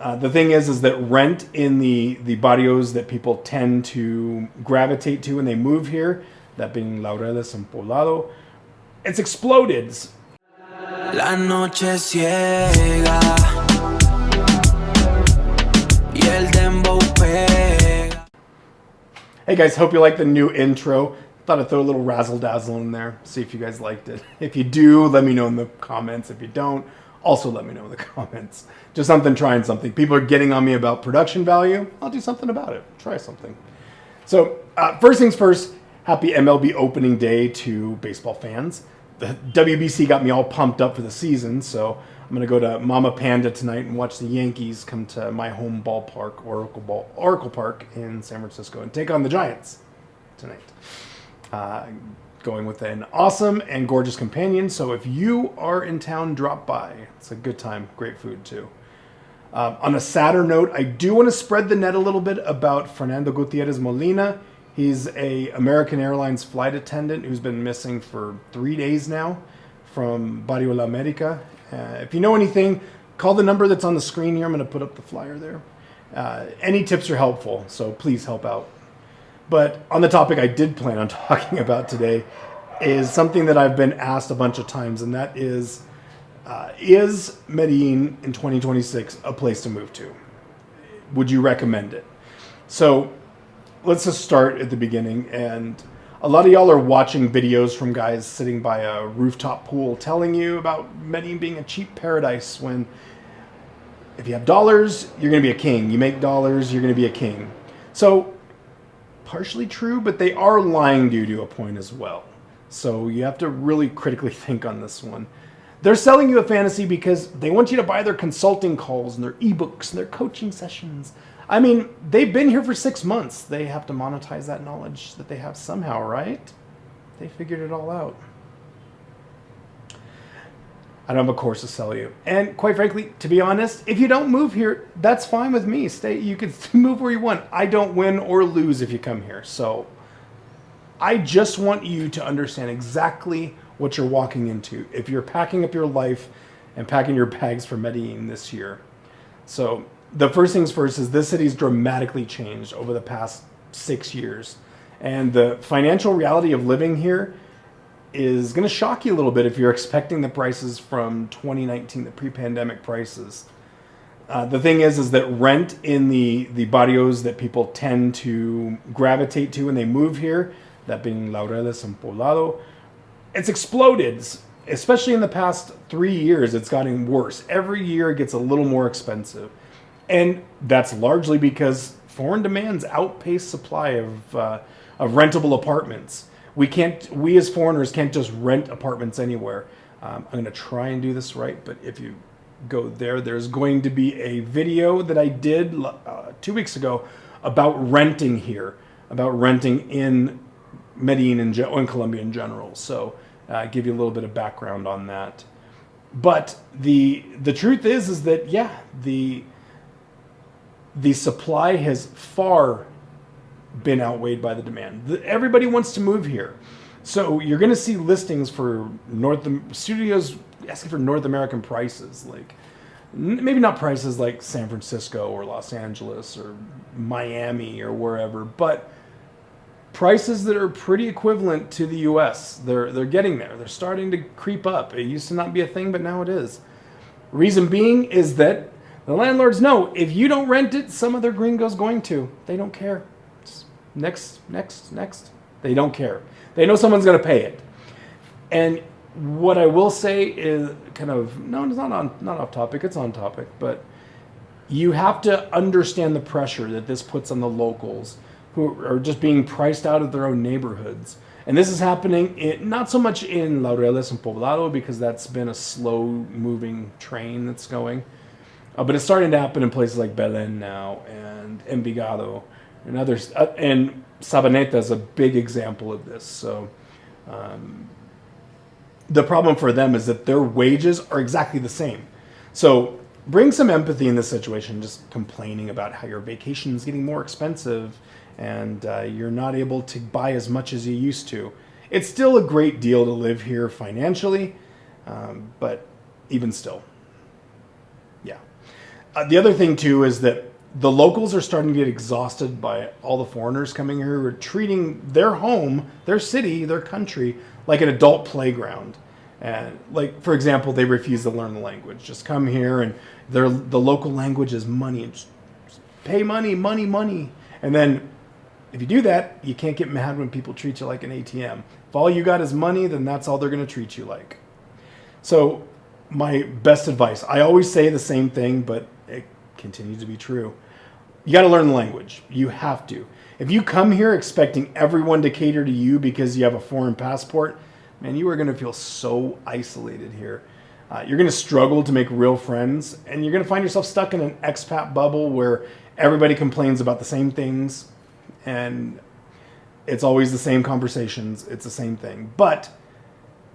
The thing is that rent in the barrios that people tend to gravitate to when they move here, that being Laureles and Poblado, it's exploded. La noche ciega y el dembow pega. Hey guys, hope you like the new intro. Thought I'd throw a little razzle dazzle in there, see if you guys liked it. If you do, let me know in the comments. If you don't, also let me know in the comments. Just something, trying something. People are getting on me about production value. I'll do something about it. Try something. So first things first, happy MLB opening day to baseball fans. The WBC got me all pumped up for the season, so I'm going to go to Mama Panda tonight and watch the Yankees come to my home ballpark, Oracle Park in San Francisco, and take on the Giants tonight. Going with an awesome and gorgeous companion, so if you are in town, drop by. It's a good time, great food too. On a sadder note, I do want to spread the net a little bit about Fernando Gutierrez Molina. He's a American Airlines flight attendant who's been missing for 3 days now from Barrio La America. If you know anything, call the number that's on the screen here. I'm going to put up the flyer there. Any tips are helpful, so please help out. But on the topic I did plan on talking about today is something that I've been asked a bunch of times, and that is Medellin in 2026 a place to move to? Would you recommend it? So let's just start at the beginning. And a lot of y'all are watching videos from guys sitting by a rooftop pool telling you about Medellin being a cheap paradise, when if you have dollars, you're going to be a king. You make dollars, you're going to be a king. So partially true, but they are lying to you to a point as well. So you have to really critically think on this one. They're selling you a fantasy because they want you to buy their consulting calls and their ebooks and their coaching sessions. I mean, they've been here for 6 months. They have to monetize that knowledge that they have somehow, right? They figured it all out. I don't have a course to sell you. And quite frankly, to be honest, if you don't move here, that's fine with me. You can move where you want. I don't win or lose if you come here. So I just want you to understand exactly what you're walking into if you're packing up your life and packing your bags for Medellin this year. So the first things first is this city's dramatically changed over the past 6 years. And the financial reality of living here is going to shock you a little bit if you're expecting the prices from 2019, the pre-pandemic prices. The thing is that rent in the barrios that people tend to gravitate to when they move here, that being Laureles and Poblado, it's exploded. Especially in the past 3 years, it's gotten worse. Every year it gets a little more expensive. And that's largely because foreign demands outpace supply of rentable apartments. We as foreigners can't just rent apartments anywhere. I'm going to try and do this right, but if you go there, there's going to be a video that I did 2 weeks ago about renting here, about renting in Medellin and Colombia in general. So give you a little bit of background on that. But the truth is that, yeah, the supply has far been outweighed by the demand. Everybody wants to move here. So you're going to see listings for studios asking for North American prices, like maybe not prices like San Francisco or Los Angeles or Miami or wherever, but prices that are pretty equivalent to the US. They're getting there. They're starting to creep up. It used to not be a thing, but now it is. Reason being is that the landlords know if you don't rent it, some other gringo's going to. They don't care. Next. They don't care. They know someone's going to pay it. And what I will say is kind of, no, it's not off topic, it's on topic, but you have to understand the pressure that this puts on the locals who are just being priced out of their own neighborhoods. And this is happening not so much in Laureles and Poblado, because that's been a slow moving train that's going. But it's starting to happen in places like Medellin now and Envigado and others. And Sabaneta is a big example of this. So the problem for them is that their wages are exactly the same. So bring some empathy in this situation, just complaining about how your vacation is getting more expensive and you're not able to buy as much as you used to. It's still a great deal to live here financially, but even still, yeah. The other thing too is that the locals are starting to get exhausted by all the foreigners coming here who are treating their home, their city, their country like an adult playground. And like, for example, they refuse to learn the language. Just come here and the local language is money. And just pay money, money, money. And then if you do that, you can't get mad when people treat you like an ATM. If all you got is money, then that's all they're going to treat you like. So my best advice, I always say the same thing, but it continues to be true. You got to learn the language. You have to. If you come here expecting everyone to cater to you because you have a foreign passport, man, you are going to feel so isolated here. You're going to struggle to make real friends, and you're going to find yourself stuck in an expat bubble where everybody complains about the same things, and it's always the same conversations. It's the same thing. But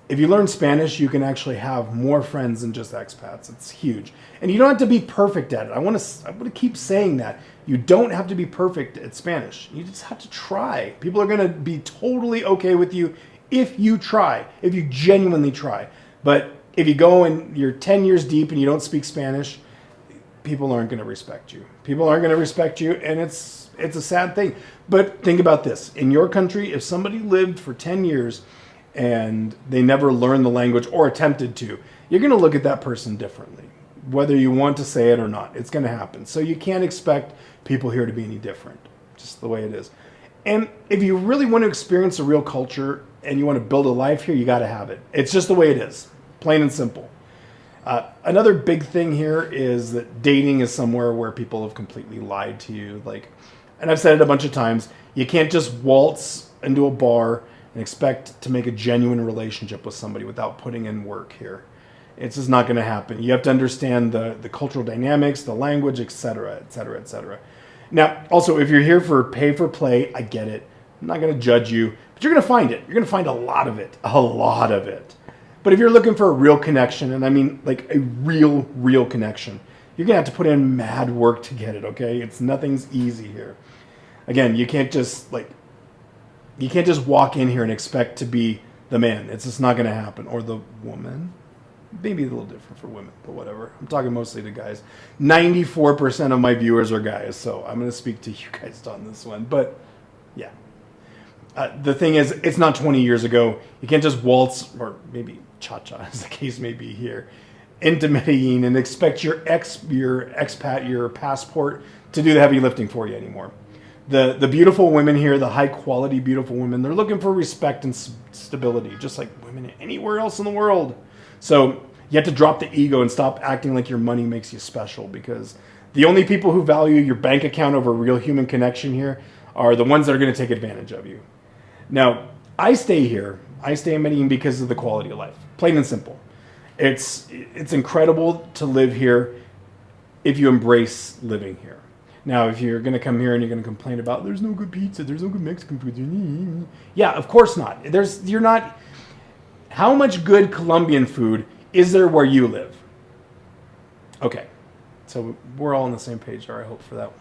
if you learn Spanish, you can actually have more friends than just expats. It's huge. And you don't have to be perfect at it. I want to keep saying that. You don't have to be perfect at Spanish. You just have to try. People are going to be totally okay with you if you try, if you genuinely try. But if you go and you're 10 years deep and you don't speak Spanish, people aren't going to respect you. People aren't going to respect you, and it's a sad thing. But think about this. In your country, if somebody lived for 10 years and they never learned the language or attempted to, you're going to look at that person differently, whether you want to say it or not. It's going to happen. So you can't expect people here to be any different, just the way it is. And if you really want to experience a real culture and you want to build a life here, you got to have it. It's just the way it is, plain and simple. Another big thing here is that dating is somewhere where people have completely lied to you. And I've said it a bunch of times, you can't just waltz into a bar and expect to make a genuine relationship with somebody without putting in work here. It's just not going to happen. You have to understand the cultural dynamics, the language, etc., etc., etc. Now, also, if you're here for pay for play, I get it. I'm not going to judge you, but you're going to find it. You're going to find a lot of it. But if you're looking for a real connection, and I mean like a real connection, you're going to have to put in mad work to get it, okay? Nothing's easy here. Again, you can't just walk in here and expect to be the man. It's just not going to happen. Or the woman. Maybe a little different for women, but whatever. I'm talking mostly to guys. 94% of my viewers are guys, so I'm going to speak to you guys on this one. But yeah. The thing is, it's not 20 years ago. You can't just waltz, or maybe cha-cha, as the case may be here, into Medellin and expect your expat, your passport, to do the heavy lifting for you anymore. The beautiful women here, the high-quality beautiful women, they're looking for respect and stability, just like women anywhere else in the world. So you have to drop the ego and stop acting like your money makes you special, because the only people who value your bank account over real human connection here are the ones that are going to take advantage of you. Now, I stay here. I stay in Medellin because of the quality of life. Plain and simple. It's incredible to live here if you embrace living here. Now, if you're going to come here and you're going to complain about there's no good pizza, there's no good Mexican food. Yeah, of course not. You're not. How much good Colombian food is there where you live? Okay. So we're all on the same page there, I hope, for that one.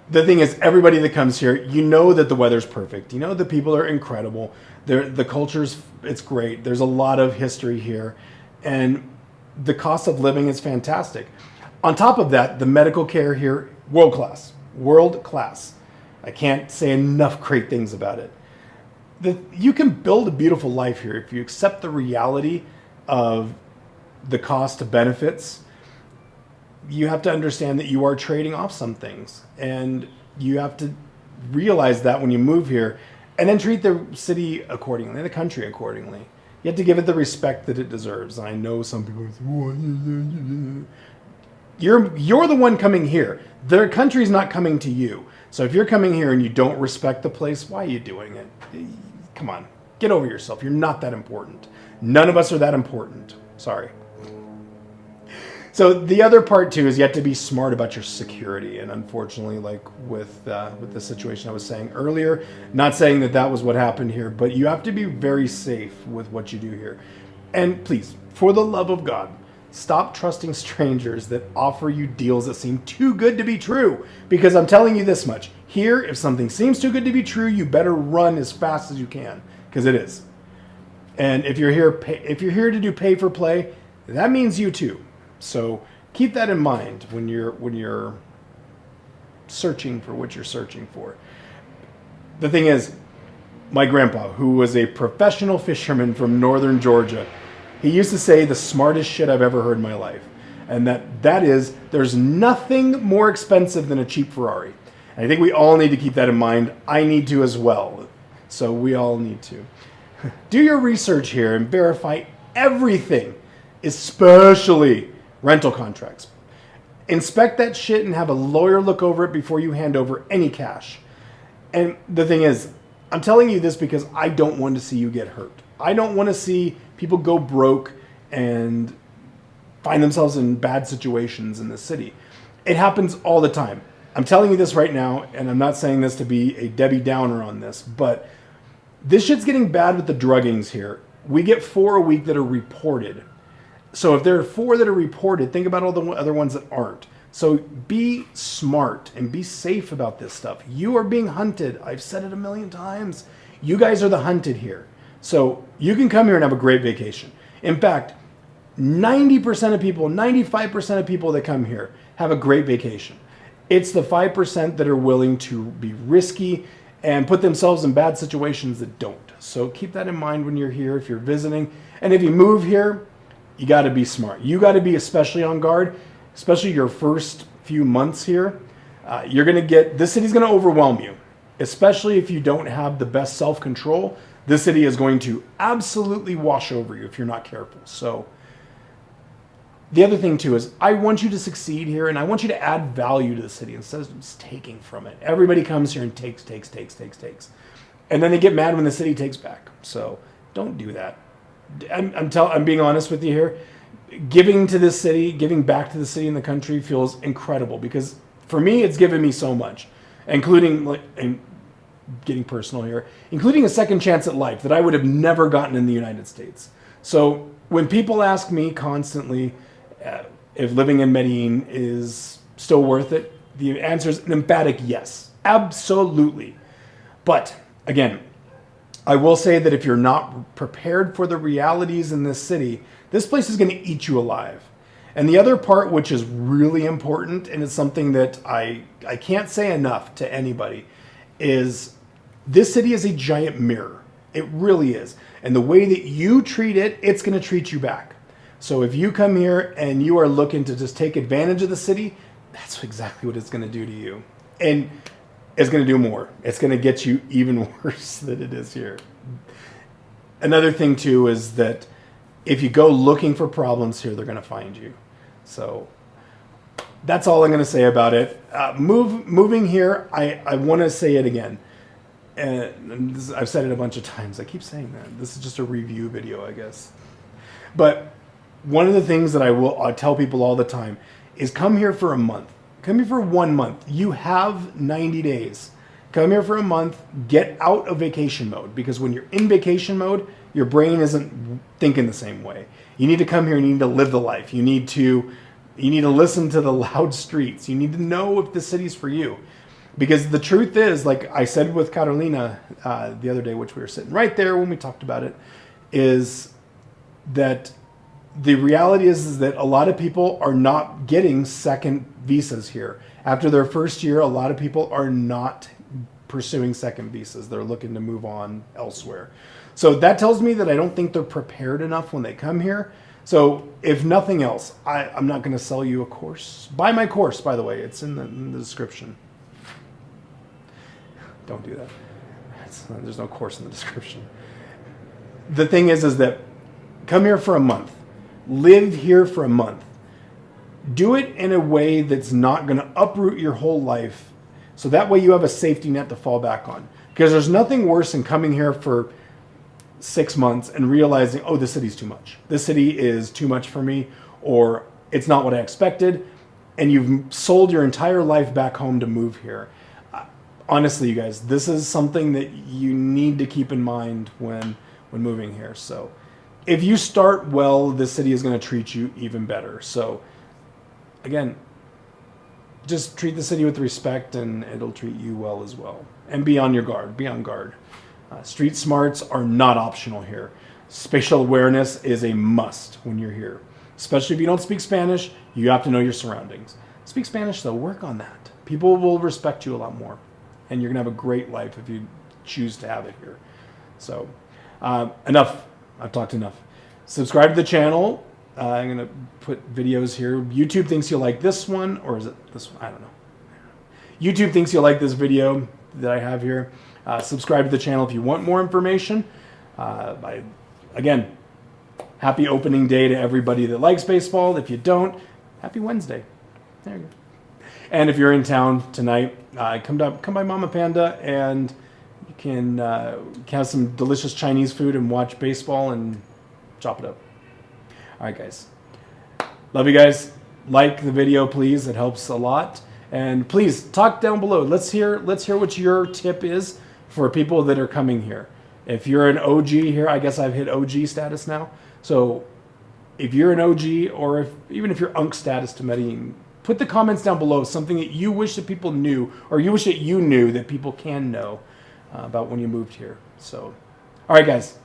The thing is, everybody that comes here, you know that the weather's perfect. You know the people are incredible. The culture's, it's great. There's a lot of history here. And the cost of living is fantastic. On top of that, the medical care here, world class. World class. I can't say enough great things about it. You can build a beautiful life here if you accept the reality of the cost of benefits. You have to understand that you are trading off some things, and you have to realize that when you move here, and then treat the city accordingly, the country accordingly. You have to give it the respect that it deserves. And I know some people say, you're the one coming here. Their country's not coming to you. So if you're coming here and you don't respect the place, why are you doing it? Come on, get over yourself. You're not that important. None of us are that important. Sorry. So the other part too is you have to be smart about your security. And unfortunately, like with the situation I was saying earlier, not saying that was what happened here, but you have to be very safe with what you do here. And please, for the love of God, stop trusting strangers that offer you deals that seem too good to be true. Because I'm telling you this much. Here, if something seems too good to be true, you better run as fast as you can, because it is. And if you're here to do pay for play, that means you too. So keep that in mind when you're searching for what you're searching for. The thing is, my grandpa, who was a professional fisherman from northern Georgia, he used to say the smartest shit I've ever heard in my life. And that is, there's nothing more expensive than a cheap Ferrari. And I think we all need to keep that in mind. I need to as well. So we all need to. Do your research here and verify everything, especially rental contracts. Inspect that shit and have a lawyer look over it before you hand over any cash. And the thing is, I'm telling you this because I don't want to see you get hurt. I don't want to see people go broke and find themselves in bad situations in the city. It happens all the time. I'm telling you this right now, and I'm not saying this to be a Debbie Downer on this, but this shit's getting bad with the druggings here. We get 4 a week that are reported. So if there are 4 that are reported, think about all the other ones that aren't. So be smart and be safe about this stuff. You are being hunted. I've said it a million times. You guys are the hunted here. So you can come here and have a great vacation. In fact, 90% of people, 95% of people that come here have a great vacation. It's the 5% that are willing to be risky and put themselves in bad situations that don't. So keep that in mind when you're here, if you're visiting. And if you move here, you got to be smart. You got to be especially on guard, especially your first few months here. You're going to get, this city's going to overwhelm you, especially if you don't have the best self-control. This city is going to absolutely wash over you if you're not careful. So the other thing too is I want you to succeed here and I want you to add value to the city instead of just taking from it. Everybody comes here and takes. And then they get mad when the city takes back. So don't do that. I'm being honest with you here. Giving to this city, giving back to the city and the country feels incredible because for me, it's given me so much, including and getting personal here, including a second chance at life that I would have never gotten in the United States. So when people ask me constantly if living in Medellin is still worth it, the answer is an emphatic yes, absolutely. But again, I will say that if you're not prepared for the realities in this city, this place is going to eat you alive. And the other part, which is really important, and it's something that I can't say enough to anybody, is this city is a giant mirror. It really is. And the way that you treat it, it's going to treat you back. So if you come here and you are looking to just take advantage of the city, that's exactly what it's going to do to you. And it's going to do more. It's going to get you even worse than it is here. Another thing too is that if you go looking for problems here, they're going to find you. So that's all I'm going to say about it. Moving here, I want to say it again. And I've said it a bunch of times. I keep saying that. This is just a review video, I guess. But one of the things that I tell people all the time is come here for a month. Come here for 1 month. You have 90 days. Come here for a month. Get out of vacation mode. Because when you're in vacation mode, your brain isn't thinking the same way. You need to come here and you need to live the life. You need to listen to the loud streets. You need to know if the city's for you. Because the truth is, like I said with Carolina the other day, which we were sitting right there when we talked about it, is that the reality is that a lot of people are not getting second visas here. After their first year, a lot of people are not pursuing second visas. They're looking to move on elsewhere. So that tells me that I don't think they're prepared enough when they come here. So if nothing else, I'm not going to sell you a course. Buy my course, by the way. It's in the description. Don't do that. There's no course in the description. The thing is that come here for a month. Live here for a month. Do it in a way that's not going to uproot your whole life. So that way you have a safety net to fall back on. Because there's nothing worse than coming here for 6 months and realizing, oh, this city's too much. This city is too much for me, or it's not what I expected. And you've sold your entire life back home to move here. Honestly, you guys, this is something that you need to keep in mind when moving here. So if you start well, this city is going to treat you even better. So again, just treat the city with respect and it'll treat you well as well. And be on your guard. Be on guard. Street smarts are not optional here. Spatial awareness is a must when you're here. especially if you don't speak Spanish, you have to know your surroundings. Speak Spanish though, work on that. People will respect you a lot more, and you're gonna have a great life if you choose to have it here. So, enough. I've talked enough. Subscribe to the channel. I'm gonna put videos here. YouTube thinks you'll like this one, or is it this one? I don't know. YouTube thinks you'll like this video that I have here. Subscribe to the channel if you want more information. Again, happy opening day to everybody that likes baseball. If you don't, happy Wednesday. There you go. And if you're in town tonight, come by Mama Panda, and you can have some delicious Chinese food and watch baseball and chop it up. All right, guys. Love you guys. Like the video, please. It helps a lot. And please talk down below. Let's hear what your tip is for people that are coming here. If you're an OG here, I guess I've hit OG status now. So if you're an OG, or even if you're UNC status to Medellin, put the comments down below, something that you wish that people knew, or you wish that you knew that people can know about when you moved here. So, all right, guys.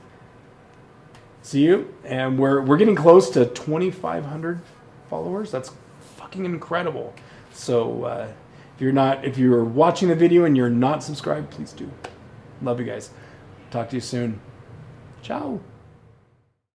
See you. And we're getting close to 2,500 followers. That's fucking incredible. So if you're watching the video and you're not subscribed, please do. Love you guys. Talk to you soon. Ciao.